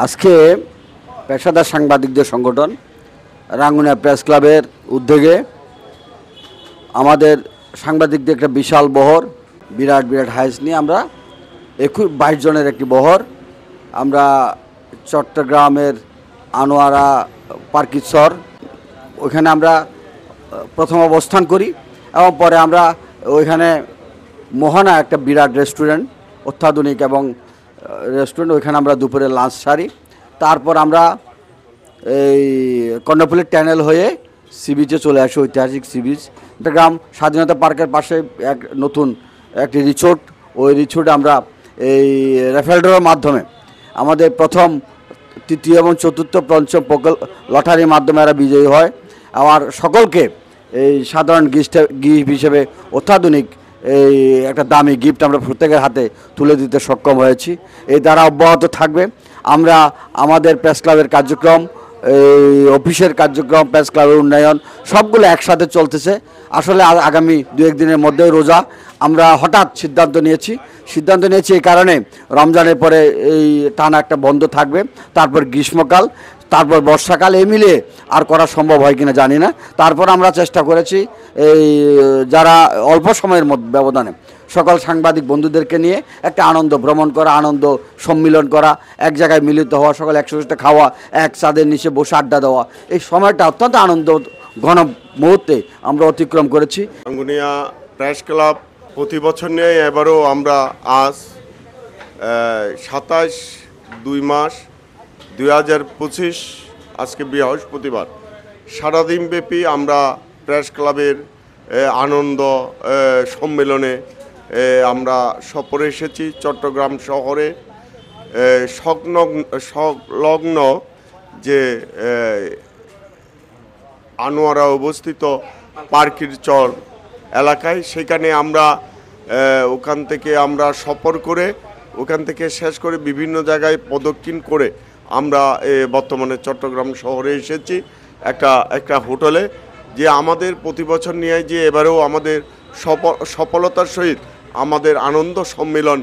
আজকে পেশাদার সাংবাদিকদের সংগঠন রাঙ্গুনিয়া প্রেস ক্লাবের উদ্যোগে আমাদের সাংবাদিকদের একটা বিশাল বহর, বিরাট বিরাট হাইস নিয়ে আমরা 22 জনের একটি বহর আমরা চট্টগ্রামের আনোয়ারা পার্কিচর ওইখানে আমরা প্রথম অবস্থান করি এবং পরে আমরা ওইখানে মোহনা একটা বিরাট রেস্টুরেন্ট, অত্যাধুনিক এবং রেস্টুরেন্ট, ওইখানে আমরা দুপুরে লাঞ্চ সারি। তারপর আমরা এই কর্ণফুলী টানেল হয়ে সি বিচে চলে আসি, ঐতিহাসিক সি বিচ। চট্টগ্রাম স্বাধীনতা পার্কের পাশে এক নতুন একটি রিসোর্ট, ওই রিসোর্টে আমরা এই রেফেল ড্রর মাধ্যমে আমাদের প্রথম, তৃতীয় এবং চতুর্থ পঞ্চম লটারির মাধ্যমে এরা বিজয়ী হয়। আমার সকলকে এই সাধারণ গিফট হিসেবে অত্যাধুনিক এই একটা দামি গিফট আমরা প্রত্যেকের হাতে তুলে দিতে সক্ষম হয়েছি। এই দ্বারা অব্যাহত থাকবে। আমরা আমাদের প্রেস ক্লাবের কার্যক্রম, এই অফিসের কার্যক্রম, প্রেস ক্লাবের উন্নয়ন সবগুলো একসাথে চলতেছে। আসলে আগামী 2-1 দিনের মধ্যে রোজা আমরা হঠাৎ সিদ্ধান্ত নিয়েছি এই কারণে রমজানের পরে এই টানা একটা বন্ধ থাকবে, তারপর গ্রীষ্মকাল, তারপর বর্ষাকাল, এই মিলে আর করা সম্ভব হয় কিনা জানি না। তারপর আমরা চেষ্টা করেছি এই যারা অল্প সময়ের মধ্যে ব্যবধানে সকল সাংবাদিক বন্ধুদেরকে নিয়ে একটা আনন্দ ভ্রমণ করা, আনন্দ সম্মিলন করা, এক জায়গায় মিলিত হওয়া, সকাল একসাথে খাওয়া, এক ছাদের নিচে বসে আড্ডা দেওয়া, এই সময়টা অত্যন্ত আনন্দ ঘন মুহূর্তে আমরা অতিক্রম করেছি। রাঙ্গুনিয়া প্রেস ক্লাব প্রতি বছর নিয়ে এবারও আমরা আজ 27/2/2025 আজকে বৃহস্পতিবার সারাদিনব্যাপী আমরা প্রেস ক্লাবের আনন্দ সম্মেলনে আমরা সফরে এসেছি। চট্টগ্রাম শহরে সংলগ্ন যে আনোয়ারা অবস্থিত পার্কিচর এলাকায়, সেখানে আমরা ওখান থেকে আমরা সফর করে ওখান থেকে শেষ করে বিভিন্ন জায়গায় প্রদক্ষিণ করে আমরা বর্তমানে চট্টগ্রাম শহরে এসেছি একটা হোটেলে, যে আমাদের প্রতি বছর নিয়ে যে এবারেও আমাদের সফলতার সহিত আমাদের আনন্দ সম্মেলন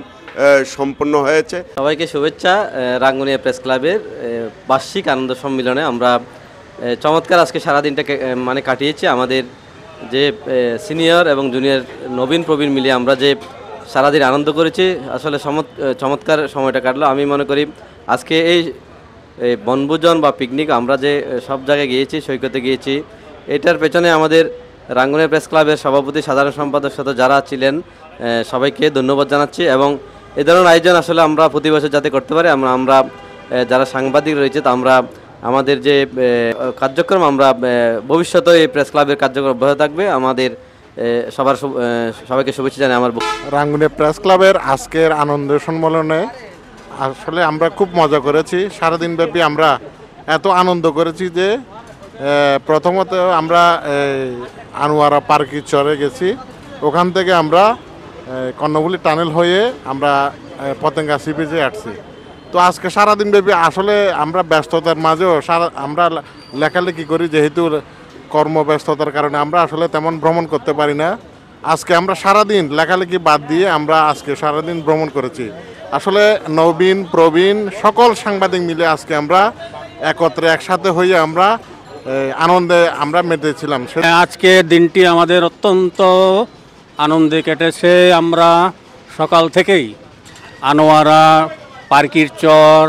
সম্পন্ন হয়েছে। সবাইকে শুভেচ্ছা। রাঙ্গুনিয়া প্রেস ক্লাবের বার্ষিক আনন্দ সম্মেলনে আমরা চমৎকার আজকে সারাদিনটা কাটিয়েছি। আমাদের যে সিনিয়র এবং জুনিয়র নবীন প্রবীণ মিলিয়ে আমরা যে সারাদিন আনন্দ করেছি, আসলে চমৎকার সময়টা কাটলো। আমি মনে করি আজকে এই বনভোজন বা পিকনিক আমরা যে সব জায়গায় গিয়েছি, সৈকতে গিয়েছি, এটার পেছনে আমাদের রাঙ্গুনিয়া প্রেস ক্লাবের সভাপতি, সাধারণ সম্পাদক সাথে যারা ছিলেন সবাইকে ধন্যবাদ জানাচ্ছি। এবং এই ধরনের আয়োজন আসলে আমরা প্রতি বছর যাতে করতে পারি, আমরা যারা সাংবাদিক রয়েছে তা আমরা আমাদের যে কার্যক্রম আমরা ভবিষ্যতে এই প্রেস ক্লাবের কার্যক্রম অব্যাহত থাকবে। আমাদের সবাইকে শুভেচ্ছা জানাই। আমার রাঙ্গুনিয়া প্রেস ক্লাবের আজকের আনন্দ সম্মেলনে আসলে আমরা খুব মজা করেছি। সারাদিন ব্যাপী আমরা এত আনন্দ করেছি যে প্রথমত আমরা আনোয়ারা পার্কিচরে গেছি, ওখান থেকে আমরা কর্ণফুলী টানেল হয়ে আমরা পতেঙ্গা সি বিচে আসছি। তো আজকে সারাদিন ব্যাপী আসলে আমরা ব্যস্ততার মাঝেও আমরা লেখালেখি করি, যেহেতু কর্মব্যস্ততার কারণে আমরা আসলে তেমন ভ্রমণ করতে পারি না। আজকে আমরা সারাদিন লেখালেখি বাদ দিয়ে আমরা আজকে সারাদিন ভ্রমণ করেছি। আসলে নবীন প্রবীণ সকল সাংবাদিক মিলে আজকে আমরা একত্রে একসাথে হয়ে আমরা আনন্দে আমরা মেতেছিলাম। আজকে দিনটি আমাদের অত্যন্ত আনন্দে কেটেছে। আমরা সকাল থেকেই আনোয়ারা পার্কিচর,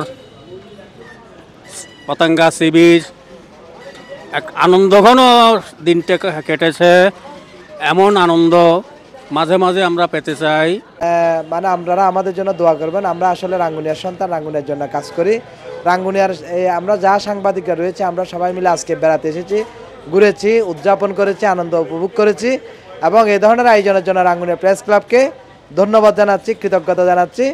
পতেঙ্গা সি বিচ এক আনন্দঘন দিনটা কেটেছে। এমন আনন্দ মাঝে মাঝে আমরা পেতে চাই। আপনারা আমাদের জন্য দোয়া করবেন। আমরা আসলে রাঙ্গুনিয়ার সন্তান, রাঙ্গুনিয়ার জন্য কাজ করি। রাঙ্গুনিয়ার আমরা যা সাংবাদিকরা রয়েছে আমরা সবাই মিলে আজকে বেড়াতে এসেছি, ঘুরেছি, উদযাপন করেছি, আনন্দ উপভোগ করেছি এবং এই ধরনের আয়োজনের জন্য রাঙ্গুনিয়া প্রেস ক্লাবকে ধন্যবাদ জানাচ্ছি, কৃতজ্ঞতা জানাচ্ছি।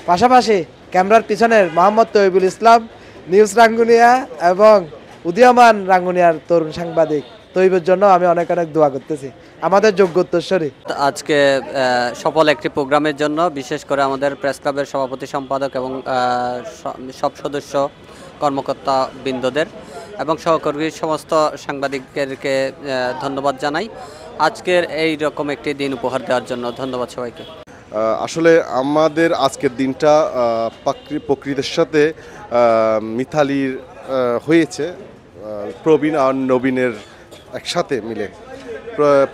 পাশাপাশি ক্যামেরার পিছনের মোহাম্মদ তৈবুল ইসলাম, নিউজ রাঙ্গুনিয়া এবং উদীয়মান রাঙ্গুনিয়ার তরুণ সাংবাদিক তৈবের জন্য আমি অনেক অনেক দোয়া করতেছি, আমাদের যোগ্য উত্তরসূরি। আজকে সফল একটি প্রোগ্রামের জন্য বিশেষ করে আমাদের প্রেস ক্লাবের সভাপতি সম্পাদক এবং সব সদস্য কর্মকর্তা বৃন্দদের এবং সহকর্মী সমস্ত সাংবাদিকদেরকে ধন্যবাদ জানাই। আজকের এই রকম একটি দিন উপহার দেওয়ার জন্য ধন্যবাদ সবাইকে। আসলে আমাদের আজকের দিনটা প্রকৃতির সাথে মিতালির হয়েছে প্রবীণ আর নবীনের একসাথে মিলে।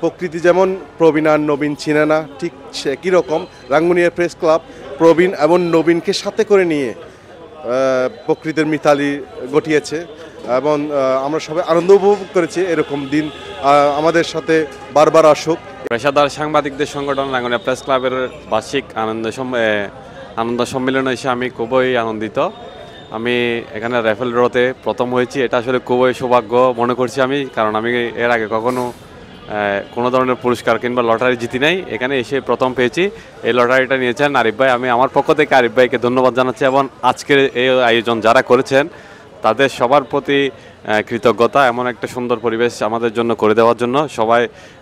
প্রকৃতি যেমন প্রবীণ আর নবীন চিনে না, ঠিক সে একই রকম রাঙ্গুনিয়া প্রেস ক্লাব প্রবীণ এবং নবীনকে সাথে করে নিয়ে প্রকৃতির মিতালি ঘটিয়েছে এবং আমরা সবাই আনন্দ উপভোগ করেছি। এরকম দিন আমাদের সাথে বারবার আসুক। পেশাদার সাংবাদিকদের সংগঠন রাঙ্গুনিয়া প্রেস ক্লাবের বার্ষিক আনন্দ সম্মেলনে এসে আমি খুবই আনন্দিত। আমি এখানে র্যাফেল ড্রতে প্রথম হয়েছি, এটা আসলে খুবই সৌভাগ্য মনে করছি আমি, কারণ আমি এর আগে কখনো কোনো ধরনের পুরস্কার কিংবা লটারি জিতি নাই, এখানে এসে প্রথম পেয়েছি। এই লটারিটা নিয়েছেন আরিফ ভাই, আমি আমার পক্ষ থেকে আরিফ ভাইকে ধন্যবাদ জানাচ্ছি এবং আজকের এই আয়োজন যারা করেছেন তাদের সবার প্রতি কৃতজ্ঞতা। এমন একটা সুন্দর পরিবেশ আমাদের জন্য করে দেওয়ার জন্য সবাই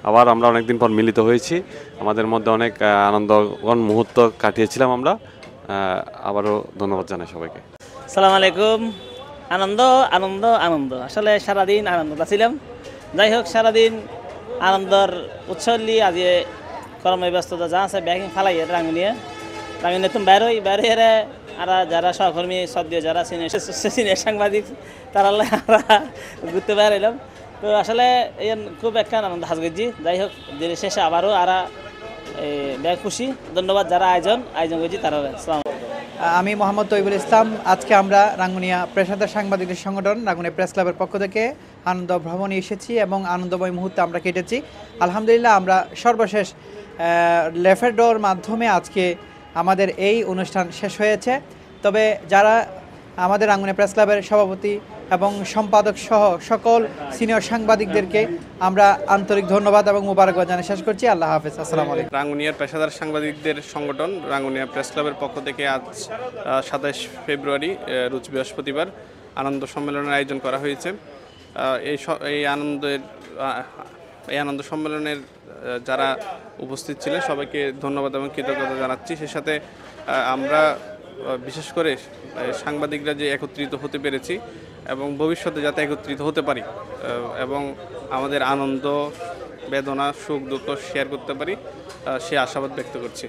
আবার আমরা অনেকদিন পর মিলিত হয়েছি, আমাদের মধ্যে অনেক আনন্দঘন মুহূর্ত কাটিয়েছিলাম আমরা। আবারও ধন্যবাদ জানাই সবাইকে। সালাম আলাইকুম। আনন্দ আনন্দ আনন্দ, আসলে সারাদিন আনন্দ ছিলাম। যাই হোক, সারাদিন আনন্দর উৎসল্লি আজ কর্মব্যস্ততা যা আছে ব্যাগিং ফালাই রাঙ্গুনিয়া তুমি বেরোয় আর যারা সহকর্মী সদ্য যারা সিনিয়র সাংবাদিক তারা ঘুরতে বেরোলাম। তো আসলে এই খুব একটা আনন্দ হাজ করছি। যাই হোক, দিনের শেষে আবারও আর ব্যাগ খুশি। ধন্যবাদ যারা আয়োজন করছি তারা। আমি মোহাম্মদ তৈবুল ইসলাম। আজকে আমরা রাঙ্গুনিয়া পেশাদার সাংবাদিকদের সংগঠন রাঙ্গুনিয়া প্রেস ক্লাবের পক্ষ থেকে আনন্দ ভ্রমণে এসেছি এবং আনন্দময় মুহূর্তে আমরা কেটেছি। আলহামদুলিল্লাহ, আমরা সর্বশেষ লেফের ডোর মাধ্যমে আজকে আমাদের এই অনুষ্ঠান শেষ হয়েছে। তবে যারা আমাদের রাঙ্গুনিয়া প্রেস ক্লাবের সভাপতি এবং সম্পাদক সহ সকল সিনিয়র সাংবাদিকদেরকে আমরা আন্তরিক ধন্যবাদ এবং মোবারকবাদ জানিয়ে শেষ করছি। আল্লাহ হাফেজ। আসসালামু আলাইকুম। রাঙ্গুনিয়ার পেশাদার সাংবাদিকদের সংগঠন রাঙ্গুনিয়া প্রেস ক্লাবের পক্ষ থেকে আজ 27 ফেব্রুয়ারি রোজ বৃহস্পতিবার আনন্দ সম্মেলনের আয়োজন করা হয়েছে। এই আনন্দ সম্মেলনের যারা উপস্থিত ছিলেন সবাইকে ধন্যবাদ এবং কৃতজ্ঞতা জানাচ্ছি। সে সাথে আমরা বিশেষ করে সাংবাদিকরা যে একত্রিত হতে পেরেছি এবং ভবিষ্যতে যাতে একত্রিত হতে পারি এবং আমাদের আনন্দ, বেদনা, সুখ দুঃখ শেয়ার করতে পারি, সে আশাবাদ ব্যক্ত করছি।